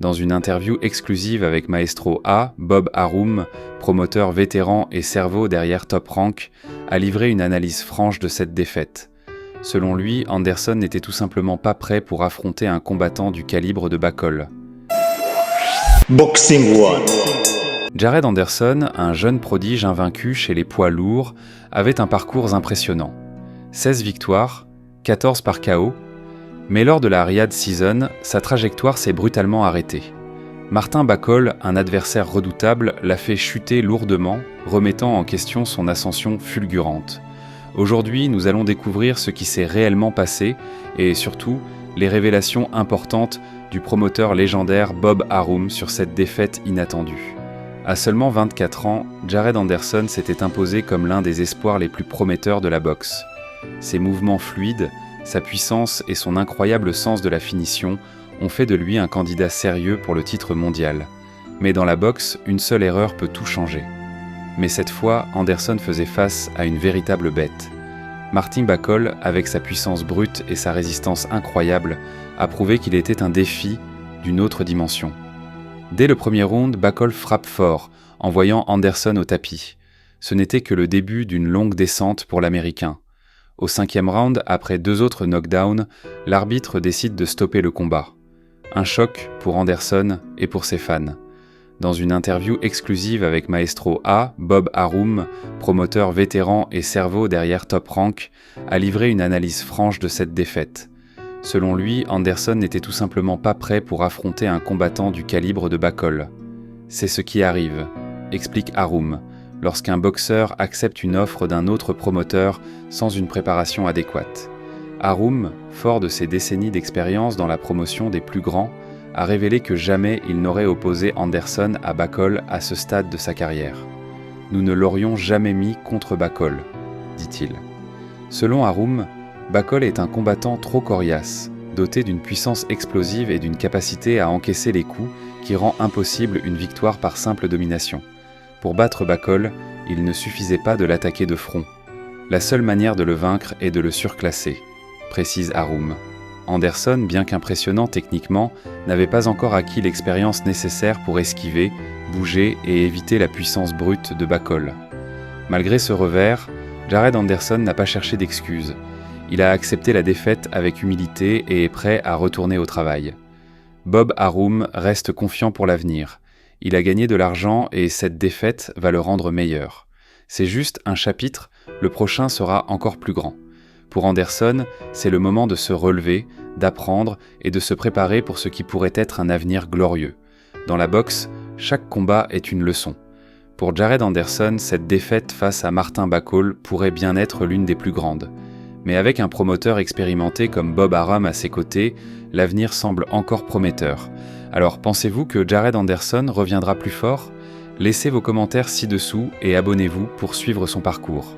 Dans une interview exclusive avec Maestro A, Bob Arum, promoteur vétéran et cerveau derrière Top Rank, a livré une analyse franche de cette défaite. Selon lui, Anderson n'était tout simplement pas prêt pour affronter un combattant du calibre de Bacol. Boxing One. Jared Anderson, un jeune prodige invaincu chez les poids lourds, avait un parcours impressionnant. 16 victoires, 14 par KO, mais lors de la Riyadh Season, sa trajectoire s'est brutalement arrêtée. Martin Bacol, un adversaire redoutable, l'a fait chuter lourdement, remettant en question son ascension fulgurante. Aujourd'hui, nous allons découvrir ce qui s'est réellement passé et surtout les révélations importantes du promoteur légendaire Bob Arum sur cette défaite inattendue. À seulement 24 ans, Jared Anderson s'était imposé comme l'un des espoirs les plus prometteurs de la boxe. Ses mouvements fluides, sa puissance et son incroyable sens de la finition ont fait de lui un candidat sérieux pour le titre mondial. Mais dans la boxe, une seule erreur peut tout changer. Mais cette fois, Anderson faisait face à une véritable bête. Martin Bacol, avec sa puissance brute et sa résistance incroyable, a prouvé qu'il était un défi d'une autre dimension. Dès le premier round, Bacol frappe fort, envoyant Anderson au tapis. Ce n'était que le début d'une longue descente pour l'Américain. Au 5e round, après 2 autres knockdowns, l'arbitre décide de stopper le combat. Un choc pour Anderson et pour ses fans. Dans une interview exclusive avec Maestro A, Bob Arum, promoteur vétéran et cerveau derrière Top Rank, a livré une analyse franche de cette défaite. Selon lui, Anderson n'était tout simplement pas prêt pour affronter un combattant du calibre de Bacol. C'est ce qui arrive, explique Arum, lorsqu'un boxeur accepte une offre d'un autre promoteur sans une préparation adéquate. Arum, fort de ses décennies d'expérience dans la promotion des plus grands, a révélé que jamais il n'aurait opposé Anderson à Bacol à ce stade de sa carrière. « Nous ne l'aurions jamais mis contre Bacol », dit-il. Selon Arum, Bacol est un combattant trop coriace, doté d'une puissance explosive et d'une capacité à encaisser les coups qui rend impossible une victoire par simple domination. Pour battre Bacol, il ne suffisait pas de l'attaquer de front. La seule manière de le vaincre est de le surclasser, précise Arum. Anderson, bien qu'impressionnant techniquement, n'avait pas encore acquis l'expérience nécessaire pour esquiver, bouger et éviter la puissance brute de Bacol. Malgré ce revers, Jared Anderson n'a pas cherché d'excuses. Il a accepté la défaite avec humilité et est prêt à retourner au travail. Bob Arum reste confiant pour l'avenir. Il a gagné de l'argent et cette défaite va le rendre meilleur. C'est juste un chapitre, le prochain sera encore plus grand. Pour Anderson, c'est le moment de se relever, d'apprendre et de se préparer pour ce qui pourrait être un avenir glorieux. Dans la boxe, chaque combat est une leçon. Pour Jared Anderson, cette défaite face à Martin Bacol pourrait bien être l'une des plus grandes. Mais avec un promoteur expérimenté comme Bob Arum à ses côtés, l'avenir semble encore prometteur. Alors pensez-vous que Jared Anderson reviendra plus fort ? Laissez vos commentaires ci-dessous et abonnez-vous pour suivre son parcours.